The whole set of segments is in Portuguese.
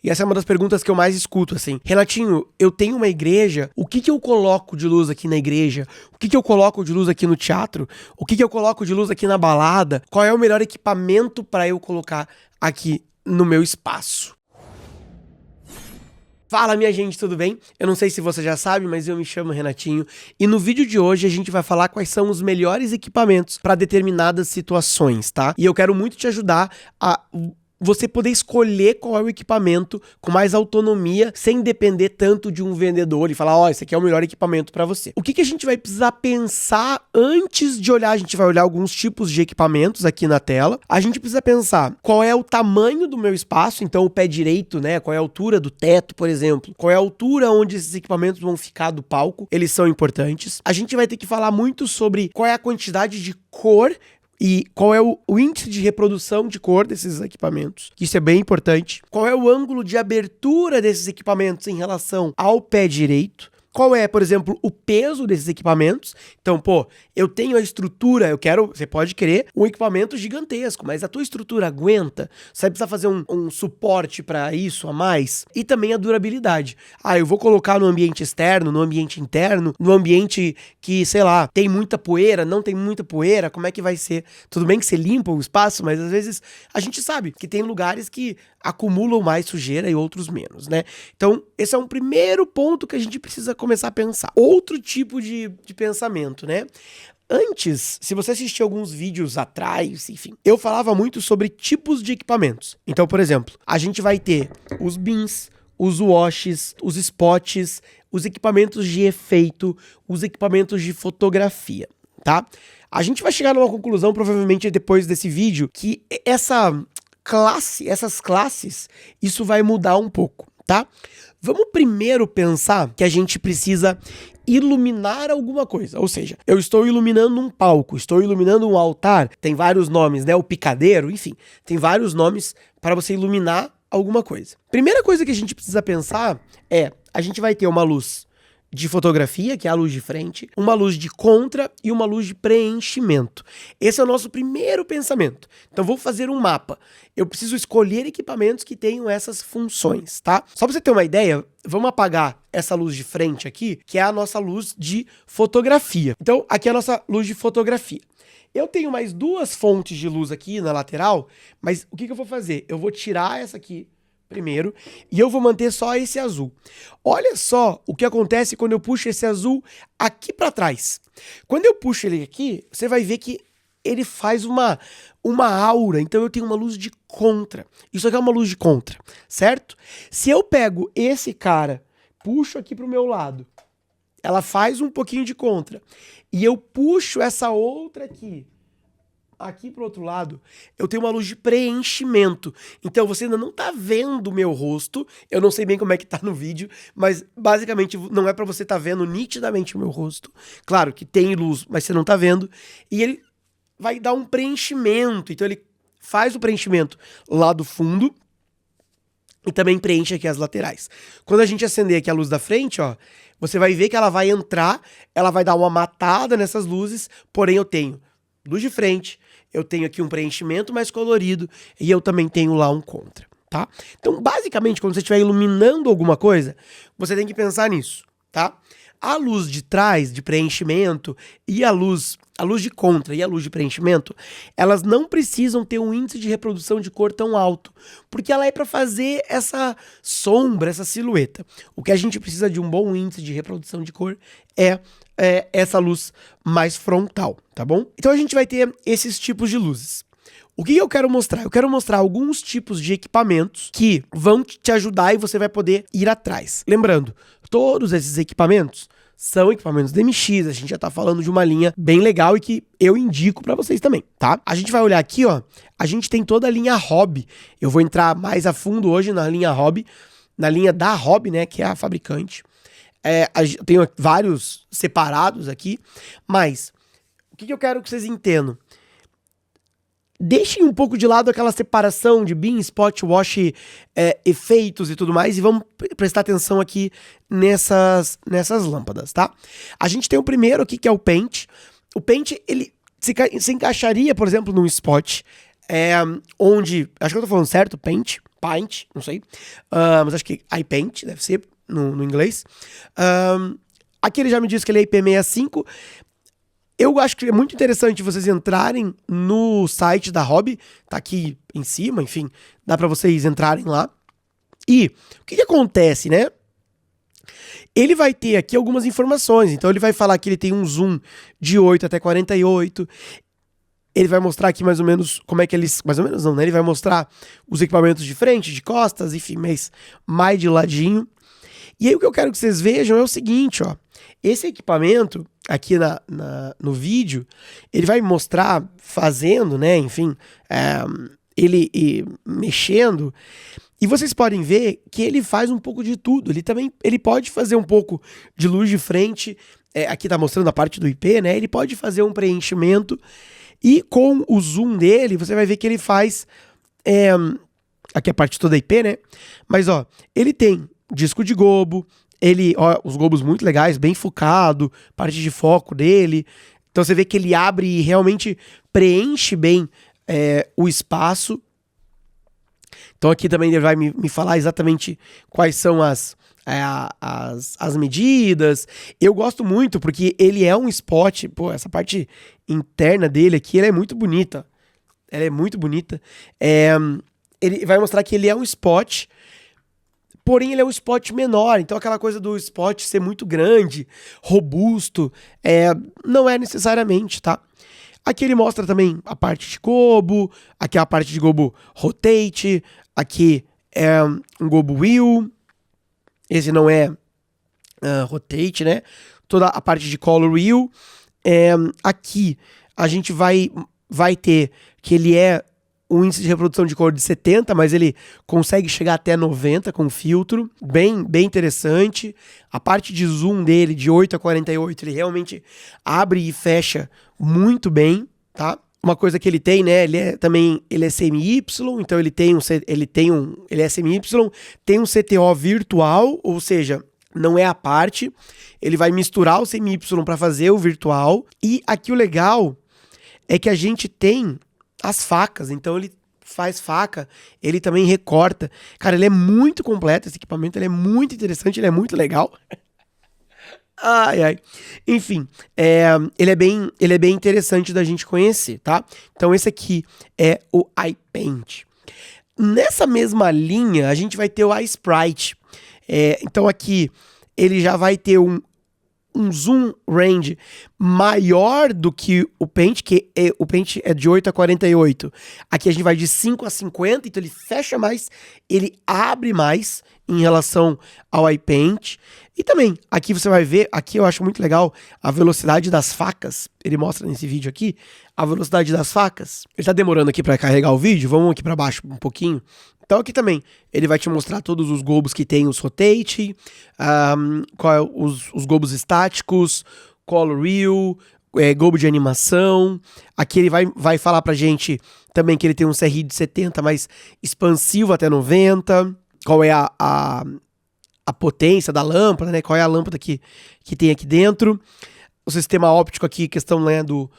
E essa é uma das perguntas que eu mais escuto, assim. Renatinho, eu tenho uma igreja, o que eu coloco de luz aqui na igreja? O que eu coloco de luz aqui no teatro? O que eu coloco de luz aqui na balada? Qual é o melhor equipamento para eu colocar aqui no meu espaço? Fala, minha gente, tudo bem? Eu não sei se você já sabe, mas eu me chamo Renatinho e no vídeo de hoje a gente vai falar quais são os melhores equipamentos para determinadas situações, tá? E eu quero muito te ajudar a você poder escolher qual é o equipamento com mais autonomia, sem depender tanto de um vendedor e falar, ó, esse aqui é o melhor equipamento para você. O que a gente vai precisar pensar antes de olhar? A gente vai olhar alguns tipos de equipamentos aqui na tela. A gente precisa pensar qual é o tamanho do meu espaço, então o pé direito, né? Qual é a altura do teto, por exemplo. Qual é a altura onde esses equipamentos vão ficar do palco. Eles são importantes. A gente vai ter que falar muito sobre qual é a quantidade de cor e qual é o índice de reprodução de cor desses equipamentos. Isso é bem importante. Qual é o ângulo de abertura desses equipamentos em relação ao pé direito. Qual é, por exemplo, o peso desses equipamentos? Então, eu tenho a estrutura, você pode querer um equipamento gigantesco, mas a tua estrutura aguenta? Você vai precisar fazer um suporte para isso a mais? E também a durabilidade. Eu vou colocar no ambiente externo, no ambiente interno, no ambiente que, sei lá, tem muita poeira, não tem muita poeira, como é que vai ser? Tudo bem que você limpa o espaço, mas às vezes a gente sabe que tem lugares que acumulam mais sujeira e outros menos, né? Então, esse é um primeiro ponto que a gente precisa começar a pensar. Outro tipo de pensamento, né? Antes, se você assistir alguns vídeos atrás, enfim, eu falava muito sobre tipos de equipamentos. Então, por exemplo, a gente vai ter os bins, os washes, os spots, os equipamentos de efeito, os equipamentos de fotografia, tá? A gente vai chegar numa conclusão, provavelmente depois desse vídeo, que essas classes, isso vai mudar um pouco, tá? Vamos primeiro pensar que a gente precisa iluminar alguma coisa, ou seja, eu estou iluminando um palco, estou iluminando um altar, tem vários nomes, né? O picadeiro, enfim, tem vários nomes para você iluminar alguma coisa. Primeira coisa que a gente precisa pensar é, a gente vai ter uma luz de fotografia, que é a luz de frente, uma luz de contra e uma luz de preenchimento. Esse é o nosso primeiro pensamento. Então vou fazer um mapa. Eu preciso escolher equipamentos que tenham essas funções, tá? Só para você ter uma ideia, vamos apagar essa luz de frente aqui, que é a nossa luz de fotografia. Então aqui é a nossa luz de fotografia. Eu tenho mais duas fontes de luz aqui na lateral, mas o que eu vou fazer? Eu vou tirar essa aqui primeiro, e eu vou manter só esse azul. Olha só o que acontece quando eu puxo esse azul aqui para trás. Quando eu puxo ele aqui, você vai ver que ele faz uma aura, então eu tenho uma luz de contra. Isso aqui é uma luz de contra, certo? Se eu pego esse cara, puxo aqui pro meu lado, ela faz um pouquinho de contra, e eu puxo essa outra aqui pro outro lado, eu tenho uma luz de preenchimento. Então você ainda não tá vendo o meu rosto. Eu não sei bem como é que tá no vídeo, mas basicamente não é pra você tá vendo nitidamente o meu rosto. Claro que tem luz, mas você não tá vendo. E ele vai dar um preenchimento. Então ele faz o preenchimento lá do fundo e também preenche aqui as laterais. Quando a gente acender aqui a luz da frente, ó, você vai ver que ela vai entrar, ela vai dar uma matada nessas luzes, porém eu tenho luz de frente, eu tenho aqui um preenchimento mais colorido e eu também tenho lá um contra, tá? Então, basicamente, quando você estiver iluminando alguma coisa, você tem que pensar nisso, tá? A luz de trás, de preenchimento, e a luz de contra e a luz de preenchimento, elas não precisam ter um índice de reprodução de cor tão alto, porque ela é para fazer essa sombra, essa silhueta. O que a gente precisa de um bom índice de reprodução de cor é essa luz mais frontal, tá bom? Então a gente vai ter esses tipos de luzes. O que eu quero mostrar? Eu quero mostrar alguns tipos de equipamentos que vão te ajudar e você vai poder ir atrás. Lembrando, todos esses equipamentos são equipamentos DMX, a gente já tá falando de uma linha bem legal e que eu indico pra vocês também, tá? A gente vai olhar aqui, ó, a gente tem toda a linha Hobby. Eu vou entrar mais a fundo hoje na linha Hobby, na linha da Hobby, né, que é a fabricante. Eu tenho vários separados aqui, mas o que eu quero que vocês entendam? Deixem um pouco de lado aquela separação de bin, spot, wash, efeitos e tudo mais, e vamos prestar atenção aqui nessas lâmpadas, tá? A gente tem o primeiro aqui, que é o Paint. O Paint, ele se encaixaria, por exemplo, num spot, onde... Acho que eu tô falando certo, Paint. Paint, não sei, mas acho que iPaint deve ser no inglês. Aqui ele já me disse que ele é IP65. Eu acho que é muito interessante vocês entrarem no site da Hobby, tá aqui em cima, enfim, dá para vocês entrarem lá. E o que acontece, né? Ele vai ter aqui algumas informações, então ele vai falar que ele tem um zoom de 8 até 48, ele vai mostrar aqui mais ou menos como é que eles... Mais ou menos não, né? Ele vai mostrar os equipamentos de frente, de costas, enfim, mas mais de ladinho. E aí o que eu quero que vocês vejam é o seguinte, ó. Esse equipamento, aqui no vídeo, ele vai mostrar fazendo, né? Enfim, ele mexendo. E vocês podem ver que ele faz um pouco de tudo. Ele pode fazer um pouco de luz de frente. Aqui tá mostrando a parte do IP, né? Ele pode fazer um preenchimento. E com o zoom dele, você vai ver que ele faz... aqui a parte toda IP, né? Mas, ó, ele tem disco de gobo. Os gobos muito legais, bem focado. Parte de foco dele. Então você vê que ele abre e realmente preenche bem o espaço. Então aqui também ele vai me falar exatamente quais são as medidas. Eu gosto muito porque ele é um spot. Pô, essa parte interna dele aqui, ela é muito bonita. Ela é muito bonita. Ele vai mostrar que ele é um spot, porém ele é um spot menor. Então aquela coisa do spot ser muito grande, robusto, não é necessariamente, tá? Aqui ele mostra também a parte de gobo. Aqui é a parte de gobo rotate. Aqui é um gobo wheel. Esse não é rotate, né? Toda a parte de color wheel. Aqui a gente vai ter que ele é um índice de reprodução de cor de 70, mas ele consegue chegar até 90 com filtro. Bem ele A parte de zoom dele, de 8 a 48, ele realmente abre e fecha muito bem, tá? Uma coisa que ele tem, né, ele é semi-Y, então ele é semi-Y, tem um CTO virtual, ou seja, não é a parte, ele vai misturar o semi-Y para fazer o virtual. E aqui o legal é que a gente tem as facas, então ele faz faca, ele também recorta. Cara, ele é muito completo, esse equipamento, ele é muito interessante, ele é muito legal. Ai. Enfim, ele é bem interessante da gente conhecer, tá? Então esse aqui é o iPaint. Nessa mesma linha, a gente vai ter o iSprite. Então aqui ele já vai ter um zoom range maior do que o Paint, o Paint é de 8 a 48. Aqui a gente vai de 5 a 50, então ele fecha mais, ele abre mais em relação ao iPaint. E também, aqui você vai ver, aqui eu acho muito legal a velocidade das facas. Ele mostra nesse vídeo aqui a velocidade das facas. Ele tá demorando aqui para carregar o vídeo, vamos aqui para baixo um pouquinho. Então aqui também, ele vai te mostrar todos os gobos que tem os rotate, os gobos estáticos, color wheel, gobo de animação. Aqui ele vai falar pra gente também que ele tem um CRI de 70, mas expansivo até 90. Qual é a potência da lâmpada, né? Qual é a lâmpada que tem aqui dentro. O sistema óptico aqui, questão, né, do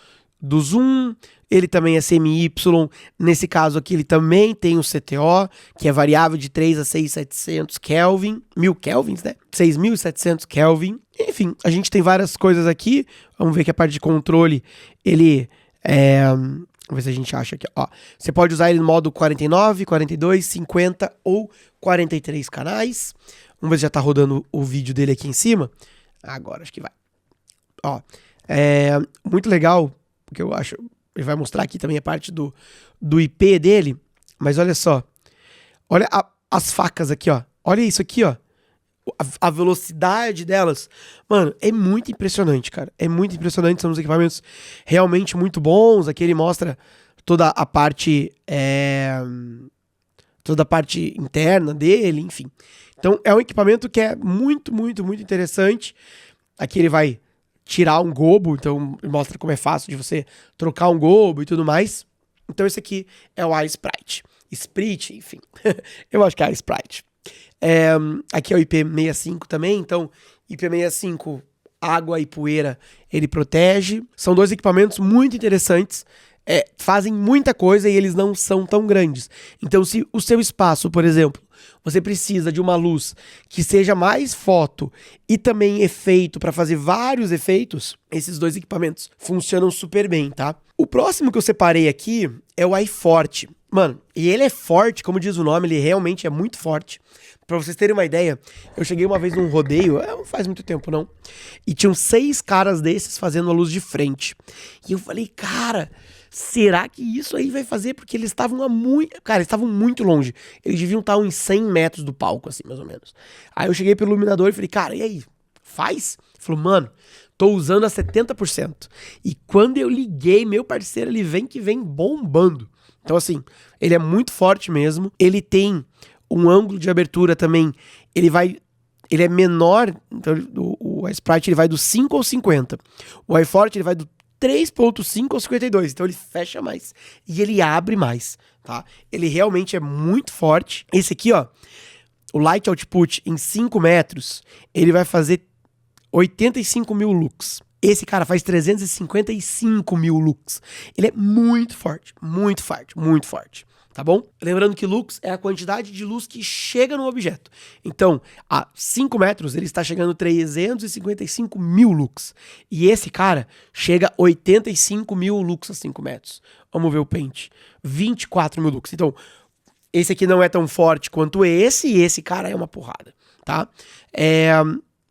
zoom. Ele também é semi-Y. Nesse caso aqui, ele também tem o CTO, que é variável de 3 a 6.700 Kelvin. 1000 Kelvins, né? 6.700 Kelvin. Enfim, a gente tem várias coisas aqui. Vamos ver que a parte de controle, ele vamos ver se a gente acha aqui, ó. Você pode usar ele no modo 49, 42, 50 ou 43 canais. Vamos ver se já tá rodando o vídeo dele aqui em cima. Agora, acho que vai. Ó, muito legal, porque eu acho... Ele vai mostrar aqui também a parte do IP dele. Mas olha só. Olha as facas aqui, ó. Olha isso aqui, ó. A velocidade delas. Mano, é muito impressionante, cara. É muito impressionante. São os equipamentos realmente muito bons. Aqui ele mostra toda a parte... toda a parte interna dele, enfim. Então é um equipamento que é muito, muito, muito interessante. Aqui ele vai tirar um gobo, então mostra como é fácil de você trocar um gobo e tudo mais. Então esse aqui é o iSprite. Sprite, enfim. Eu acho que é iSprite. Aqui é o IP65 também, então IP65, água e poeira, ele protege. São dois equipamentos muito interessantes. fazem muita coisa e eles não são tão grandes. Então, se o seu espaço, por exemplo, você precisa de uma luz que seja mais foto e também efeito para fazer vários efeitos, esses dois equipamentos funcionam super bem, tá? O próximo que eu separei aqui é o iForte. Mano, e ele é forte, como diz o nome, ele realmente é muito forte. Pra vocês terem uma ideia, eu cheguei uma vez num rodeio, não faz muito tempo não, e tinham 6 caras desses fazendo a luz de frente. E eu falei, cara, será que isso aí vai fazer? Porque eles estavam Cara, eles estavam muito longe. Eles deviam estar uns 100 metros do palco, assim, mais ou menos. Aí eu cheguei pelo iluminador e falei, cara, e aí? Faz? Ele falou, mano, tô usando a 70%. E quando eu liguei, meu parceiro, ele vem que vem bombando. Então, assim, ele é muito forte mesmo. Ele tem um ângulo de abertura também. Ele é menor. Então, o iSprite ele vai do 5 ao 50. O iForte ele vai do 3.5 ao 52. Então ele fecha mais. E ele abre mais, tá? Ele realmente é muito forte. Esse aqui, ó. O Light Output em 5 metros. Ele vai fazer 85 mil lux. Esse cara faz 355 mil lux. Ele é muito forte, muito forte, muito forte. Tá bom? Lembrando que lux é a quantidade de luz que chega no objeto. Então, a 5 metros ele está chegando a 355 mil lux. E esse cara chega a 85 mil lux a 5 metros. Vamos ver o pente. 24 mil lux. Então, esse aqui não é tão forte quanto esse, e esse cara é uma porrada, tá?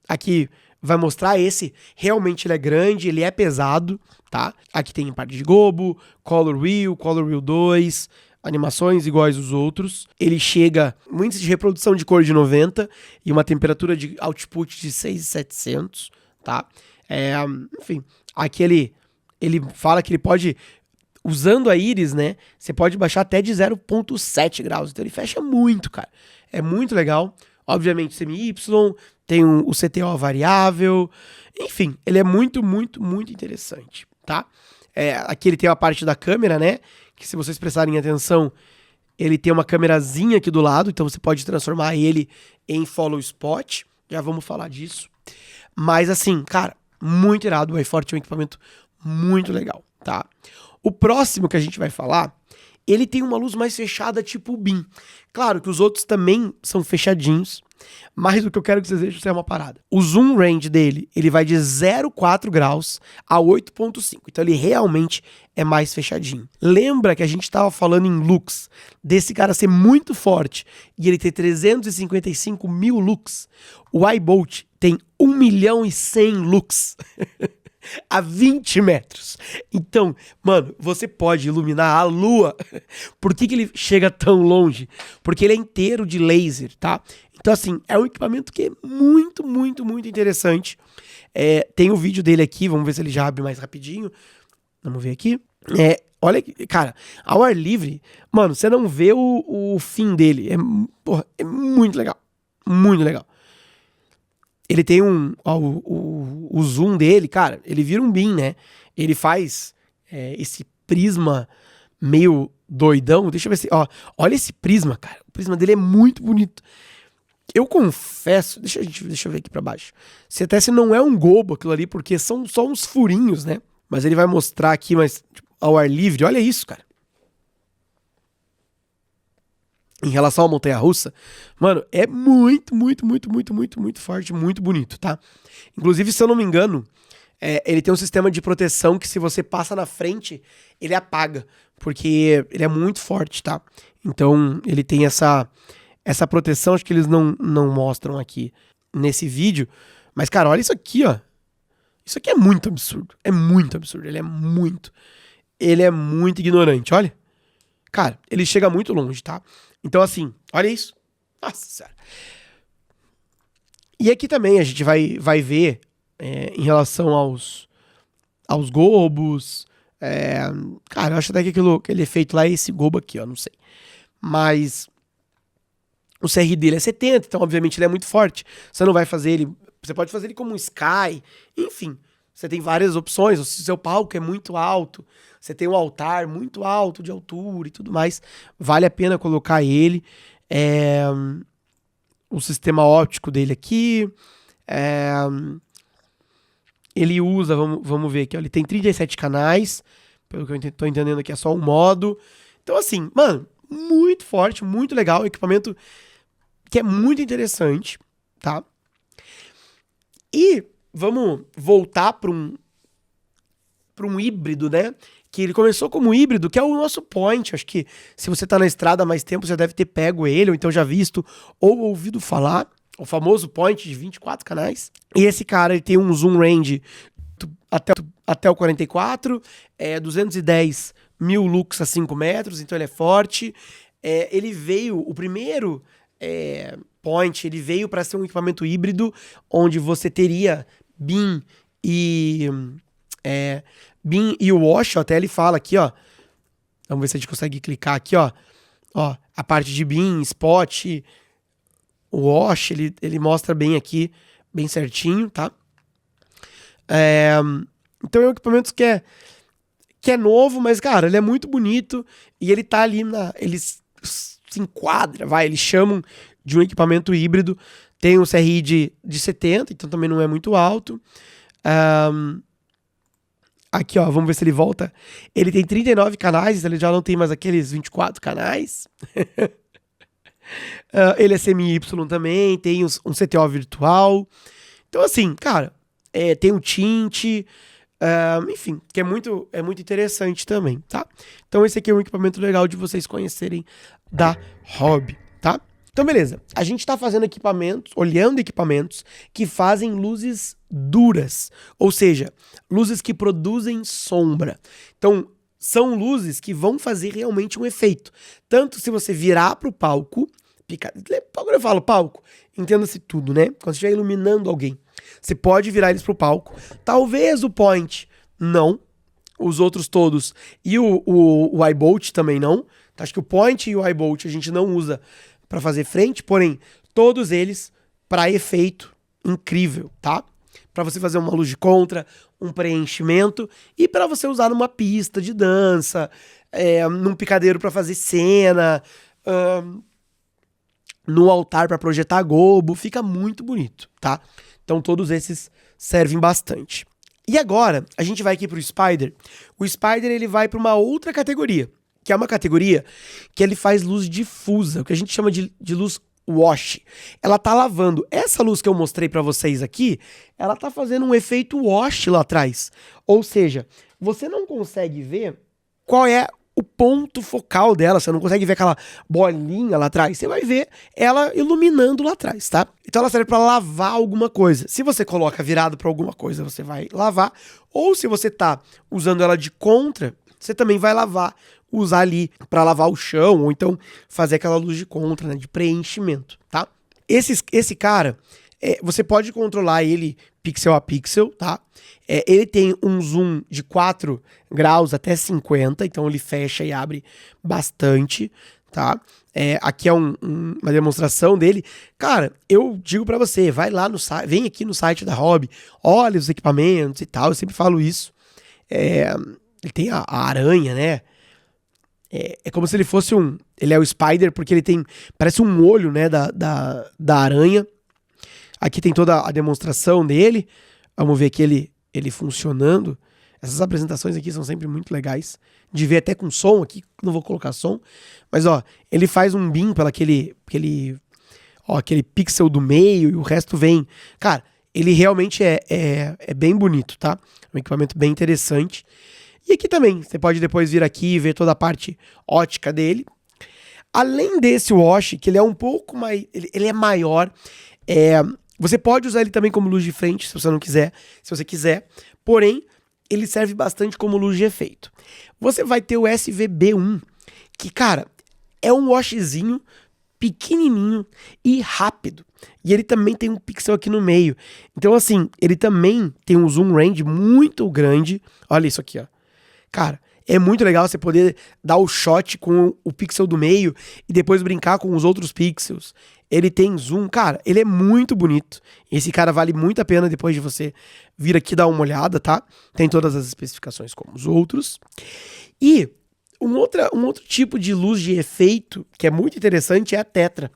Aqui vai mostrar esse, realmente ele é grande, ele é pesado, tá? Aqui tem parte de gobo, Color Wheel 2, animações iguais aos outros. Ele chega um índice de reprodução de cor de 90 e uma temperatura de output de 6.700, tá? Enfim, aqui ele fala que ele pode, usando a íris, né? Você pode baixar até de 0.7 graus. Então ele fecha muito, cara. É muito legal. Obviamente semi-Y, tem o CTO variável. Enfim, ele é muito, muito, muito interessante, tá? Aqui ele tem a parte da câmera, né? Que se vocês prestarem atenção, ele tem uma câmerazinha aqui do lado, então você pode transformar ele em follow spot. Já vamos falar disso. Mas assim, cara, muito irado. O iForte é um equipamento muito legal, tá? O próximo que a gente vai falar, ele tem uma luz mais fechada, tipo o BIM. Claro que os outros também são fechadinhos, mas o que eu quero que vocês vejam é uma parada. O zoom range dele, ele vai de 0,4 graus a 8,5. Então ele realmente é mais fechadinho. Lembra que a gente estava falando em lux, desse cara ser muito forte e ele ter 355 mil lux? O iBolt tem 1.100.000 lux. A 20 metros. Então, mano, você pode iluminar a lua. Por que ele chega tão longe? Porque ele é inteiro de laser, tá? Então, assim, é um equipamento que é muito, muito, muito interessante. Tem o vídeo dele aqui, vamos ver se ele já abre mais rapidinho. Vamos ver aqui. Olha, cara, ao ar livre, mano, você não vê o fim dele. É muito legal. Muito legal. Ele tem o zoom dele, cara, ele vira um BIM, né? Ele faz esse prisma meio doidão. Deixa eu ver se... olha esse prisma, cara. O prisma dele é muito bonito. Eu confesso... Deixa eu ver aqui pra baixo. Se não é um gobo aquilo ali, porque são só uns furinhos, né? Mas ele vai mostrar aqui, mas ao ar livre. Olha isso, cara. Em relação à montanha-russa, mano, é muito, muito, muito, muito, muito, muito forte, muito bonito, tá? Inclusive, se eu não me engano, ele tem um sistema de proteção que se você passa na frente, ele apaga, porque ele é muito forte, tá? Então, ele tem essa proteção, acho que eles não mostram aqui nesse vídeo. Mas, cara, olha isso aqui, ó. Isso aqui é muito absurdo. É muito absurdo. Ele é muito ignorante, olha. Cara, ele chega muito longe, tá? Então, assim, olha isso. Nossa Senhora. E aqui também a gente vai ver em relação aos gobos. Cara, eu acho até que aquele efeito lá é esse gobo aqui, ó, não sei. Mas o CR dele é 70, então obviamente ele é muito forte. Você não vai fazer ele... Você pode fazer ele como um Sky, enfim. Você tem várias opções. Se o seu palco é muito alto, você tem um altar muito alto de altura e tudo mais, vale a pena colocar ele. O sistema óptico dele aqui. Ele usa, vamos ver aqui, ó, ele tem 37 canais, Pelo que eu tô entendendo aqui, é só um modo. Então, assim, mano, muito forte, muito legal. Equipamento que é muito interessante, tá? E vamos voltar para um híbrido, né? Que ele começou como híbrido, que é o nosso Point. Acho que se você tá na estrada há mais tempo, você deve ter pego ele, ou então já visto, ou ouvido falar. O famoso Point de 24 canais. E esse cara, ele tem um zoom range até o 44, 210 mil lux a 5 metros, então ele é forte. Ele veio, o primeiro Point, ele veio para ser um equipamento híbrido, onde você teria beam e o wash, até ele fala aqui, ó. Vamos ver se a gente consegue clicar aqui, ó. Ó, a parte de beam, spot, o wash, ele mostra bem aqui, bem certinho, tá? Então é um equipamento que é novo, mas, cara, ele é muito bonito e ele tá ali ele se enquadra, eles chamam de um equipamento híbrido. Tem um CRI de 70, então também não é muito alto. Aqui, ó, vamos ver se ele volta. Ele tem 39 canais, ele já não tem mais aqueles 24 canais. Ele é semi-Y também, tem um CTO virtual. Então, assim, cara, tem o tint, enfim, que é muito interessante também, tá? Então, esse aqui é um equipamento legal de vocês conhecerem da Hobby, tá? Então, beleza. A gente tá fazendo olhando equipamentos que fazem luzes duras, ou seja, luzes que produzem sombra. Então, são luzes que vão fazer realmente um efeito. Tanto se você virar pro palco, quando eu falo palco, entenda-se tudo, né? Quando você estiver iluminando alguém, você pode virar eles pro palco. Talvez o Point não, os outros todos, e o iBolt também não. Acho que o Point e o iBolt a gente não usa para fazer frente, porém, todos eles para efeito incrível, tá? Para você fazer uma luz de contra, um preenchimento e para você usar numa pista de dança, num picadeiro para fazer cena, no altar para projetar gobo, fica muito bonito, tá? Então todos esses servem bastante. E agora, a gente vai aqui pro Spider. O Spider, ele vai para uma outra categoria, que é uma categoria que ele faz luz difusa, o que a gente chama de luz wash. Ela tá lavando. Essa luz que eu mostrei para vocês aqui, ela tá fazendo um efeito wash lá atrás. Ou seja, você não consegue ver qual é o ponto focal dela, você não consegue ver aquela bolinha lá atrás, você vai ver ela iluminando lá atrás, tá? Então ela serve para lavar alguma coisa. Se você coloca virado para alguma coisa, você vai lavar, ou se você tá usando ela de contra, você também vai usar ali para lavar o chão, ou então fazer aquela luz de contra, né, de preenchimento, tá? Esse cara, você pode controlar ele pixel a pixel, tá? Ele tem um zoom de 4 graus até 50, então ele fecha e abre bastante, tá? Aqui é uma demonstração dele. Cara, eu digo pra você, vai lá no site, vem aqui no site da Hobby, olha os equipamentos e tal, eu sempre falo isso. Ele tem a aranha, né? É como se ele fosse ele é o Spider, porque ele tem, parece um olho, né, da aranha. Aqui tem toda a demonstração dele. Vamos ver aqui ele funcionando. Essas apresentações aqui são sempre muito legais. De ver até com som aqui, não vou colocar som. Mas, ó, ele faz um beam pelo aquele pixel do meio e o resto vem. Cara, ele realmente é bem bonito, tá? É um equipamento bem interessante. E aqui também, você pode depois vir aqui e ver toda a parte ótica dele. Além desse wash, que ele é um pouco mais... Ele é maior. Você pode usar ele também como luz de frente, se você não quiser, se você quiser. Porém, ele serve bastante como luz de efeito. Você vai ter o SVB1, que, cara, é um washzinho pequenininho e rápido. E ele também tem um pixel aqui no meio. Então, assim, ele também tem um zoom range muito grande. Olha isso aqui, ó. Cara, é muito legal você poder dar o shot com o pixel do meio e depois brincar com os outros pixels. Ele tem zoom, cara, ele é muito bonito. Esse cara vale muito a pena depois de você vir aqui dar uma olhada, tá? Tem todas as especificações como os outros. E um outro tipo de luz de efeito que é muito interessante é a Tetra.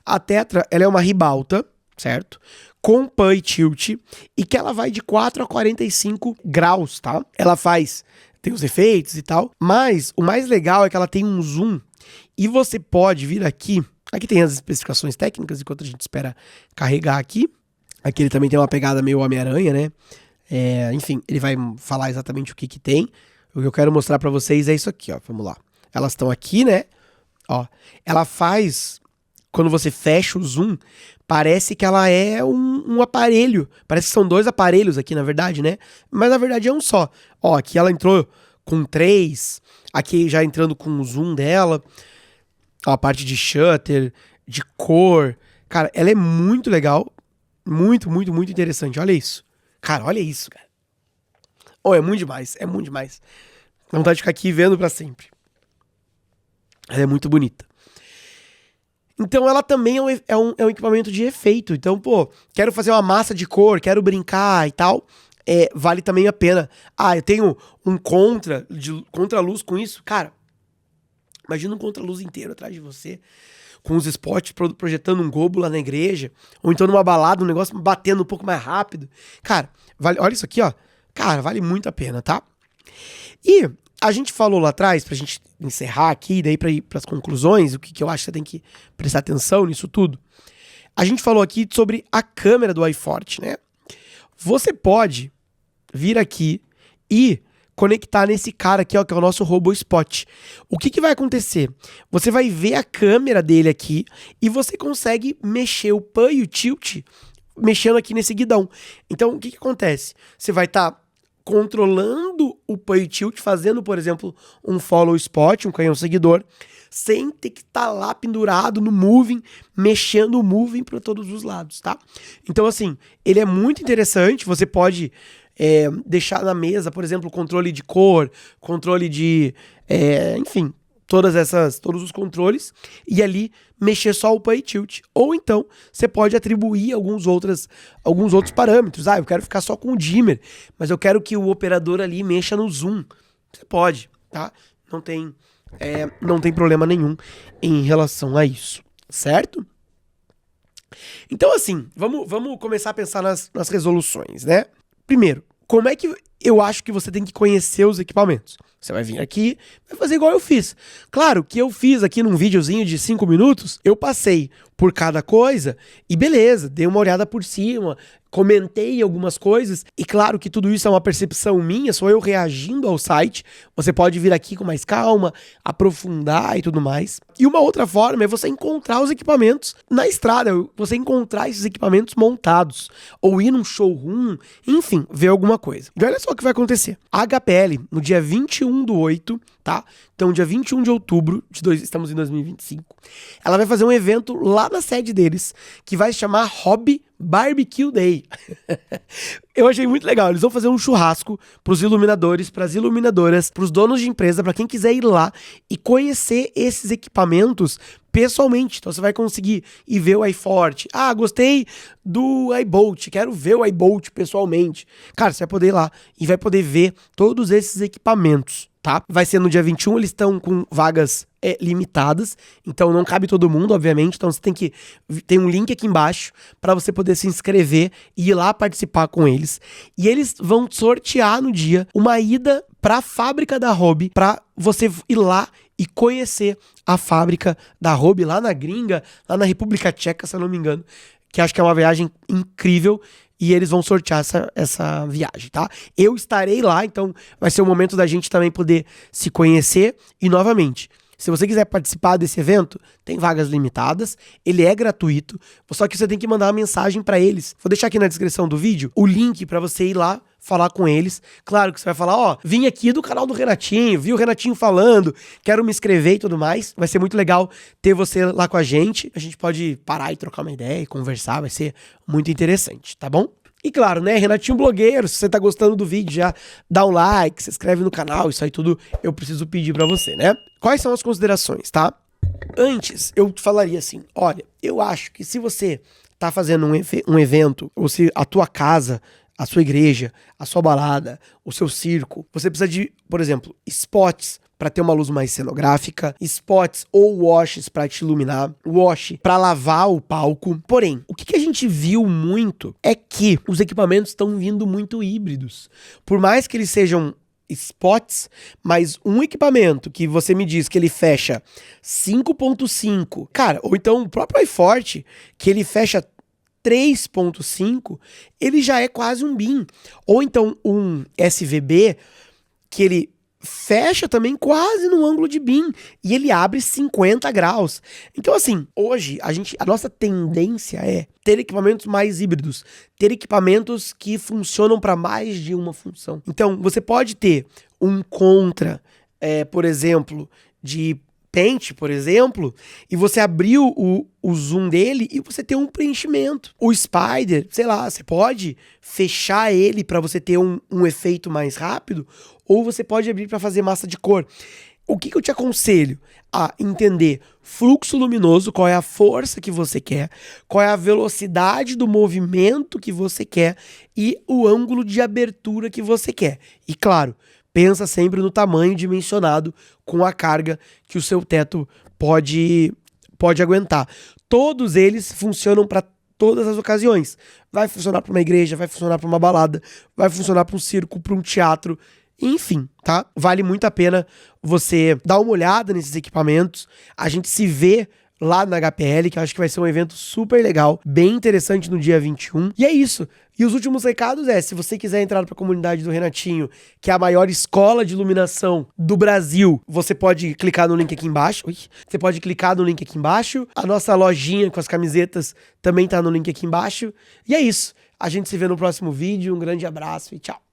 A Tetra, ela é uma ribalta, certo? Com pan e tilt, e que ela vai de 4 a 45 graus, tá? Ela faz tem os efeitos e tal. Mas o mais legal é que ela tem um zoom e você pode vir aqui. Aqui tem as especificações técnicas, enquanto a gente espera carregar aqui. Aqui ele também tem uma pegada meio Homem-Aranha, né? Enfim, ele vai falar exatamente o que tem. O que eu quero mostrar pra vocês é isso aqui, ó. Vamos lá. Elas estão aqui, né? Ó, ela faz... Quando você fecha o zoom, parece que ela é um aparelho. Parece que são 2 aparelhos aqui, na verdade, né? Mas na verdade é um só. Ó, aqui ela entrou com 3. Aqui já entrando com o zoom dela. Ó, a parte de shutter, de cor. Cara, ela é muito legal. Muito, muito, muito interessante. Olha isso. Cara, olha isso, cara. Oh, é muito demais. É muito demais. Dá vontade de ficar aqui vendo pra sempre. Ela é muito bonita. Então ela também é um equipamento de efeito. Então, pô, quero fazer uma massa de cor, quero brincar e tal. Vale também a pena. Ah, eu tenho um contra-luz com isso. Cara, imagina um contra-luz inteiro atrás de você, com os spots projetando um globo lá na igreja, ou então numa balada, um negócio batendo um pouco mais rápido. Cara, olha isso aqui, ó. Cara, vale muito a pena, tá? E a gente falou lá atrás, pra gente encerrar aqui, daí pra ir pras conclusões, o que eu acho que você tem que prestar atenção nisso tudo. A gente falou aqui sobre a câmera do iForte, né? Você pode vir aqui e conectar nesse cara aqui, ó, que é o nosso RoboSpot. O que vai acontecer? Você vai ver a câmera dele aqui e você consegue mexer o pan e o tilt mexendo aqui nesse guidão. Então, o que acontece? Você vai estar controlando o pan e tilt, fazendo, por exemplo, um follow spot, um canhão seguidor, sem ter que estar lá pendurado no moving, mexendo o moving para todos os lados, tá? Então, assim, ele é muito interessante. Você pode deixar na mesa, por exemplo, controle de cor, controle de... enfim, todos os controles, e ali mexer só o pan e tilt. Ou então, você pode atribuir alguns outros parâmetros. Eu quero ficar só com o dimmer, mas eu quero que o operador ali mexa no zoom. Você pode, tá? Não tem problema nenhum em relação a isso, certo? Então, assim, vamos começar a pensar nas resoluções, né? Primeiro, como é que eu acho que você tem que conhecer os equipamentos? Você vai vir aqui, vai fazer igual eu fiz. Claro que eu fiz aqui num videozinho de 5 minutos, eu passei por cada coisa e beleza, dei uma olhada por cima, comentei algumas coisas, e claro que tudo isso é uma percepção minha, sou eu reagindo ao site. Você pode vir aqui com mais calma, aprofundar e tudo mais. E uma outra forma é você encontrar os equipamentos na estrada, você encontrar esses equipamentos montados, ou ir num showroom, enfim, ver alguma coisa. E olha só o que vai acontecer. A HPL, no dia 21/8, tá? Então, dia 21 de outubro, estamos em 2025, ela vai fazer um evento lá na sede deles, que vai se chamar Hobby Barbecue Day. Eu achei muito legal. Eles vão fazer um churrasco pros iluminadores, pras iluminadoras, pros donos de empresa, pra quem quiser ir lá e conhecer esses equipamentos pessoalmente. Então você vai conseguir ir ver o iForte. Ah, gostei do iBolt, quero ver o iBolt pessoalmente. Cara, você vai poder ir lá e vai poder ver todos esses equipamentos, tá? Vai ser no dia 21, eles estão com vagas limitadas, então não cabe todo mundo, obviamente. Então você tem um link aqui embaixo para você poder se inscrever e ir lá participar com eles. E eles vão sortear no dia uma ida para a fábrica da Hobby, para você ir lá e conhecer a fábrica da Hobby lá na gringa, lá na República Tcheca, se eu não me engano, que acho que é uma viagem incrível. E eles vão sortear essa viagem, tá? Eu estarei lá, então vai ser o momento da gente também poder se conhecer. E, novamente, se você quiser participar desse evento, tem vagas limitadas, ele é gratuito, só que você tem que mandar uma mensagem pra eles. Vou deixar aqui na descrição do vídeo o link pra você ir lá falar com eles. Claro que você vai falar, ó, vim aqui do canal do Renatinho, vi o Renatinho falando, quero me inscrever e tudo mais. Vai ser muito legal ter você lá com a gente pode parar e trocar uma ideia e conversar, vai ser muito interessante, tá bom? E claro, né, Renatinho Blogueiro, se você tá gostando do vídeo, já dá um like, se inscreve no canal, isso aí tudo eu preciso pedir pra você, né? Quais são as considerações, tá? Antes, eu falaria assim, olha, eu acho que se você tá fazendo um evento, ou se a tua casa, a sua igreja, a sua balada, o seu circo, você precisa de, por exemplo, spots para ter uma luz mais cenográfica, spots ou washes para te iluminar, wash para lavar o palco. Porém, o que a gente viu muito é que os equipamentos estão vindo muito híbridos. Por mais que eles sejam spots, mas um equipamento que você me diz que ele fecha 5.5, cara, ou então o próprio iForte, que ele fecha 3.5, ele já é quase um BIM. Ou então um SVB, que ele fecha também quase no ângulo de BIM e ele abre 50 graus. Então assim, hoje a nossa tendência é ter equipamentos mais híbridos, ter equipamentos que funcionam para mais de uma função. Então você pode ter um contra, por exemplo, de Paint, por exemplo, e você abriu o zoom dele e você tem um preenchimento. O Spider, sei lá, você pode fechar ele para você ter um efeito mais rápido, ou você pode abrir para fazer massa de cor. O que eu te aconselho? A entender fluxo luminoso, qual é a força que você quer, qual é a velocidade do movimento que você quer e o ângulo de abertura que você quer. E claro, pensa sempre no tamanho dimensionado com a carga que o seu teto pode aguentar. Todos eles funcionam para todas as ocasiões. Vai funcionar para uma igreja, vai funcionar para uma balada, vai funcionar para um circo, para um teatro, enfim, tá? Vale muito a pena você dar uma olhada nesses equipamentos. A gente se vê lá na HPL, que eu acho que vai ser um evento super legal, bem interessante no dia 21. E é isso. E os últimos recados se você quiser entrar para a comunidade do Renatinho, que é a maior escola de iluminação do Brasil, você pode clicar no link aqui embaixo. Você pode clicar no link aqui embaixo. A nossa lojinha com as camisetas também tá no link aqui embaixo. E é isso. A gente se vê no próximo vídeo. Um grande abraço e tchau.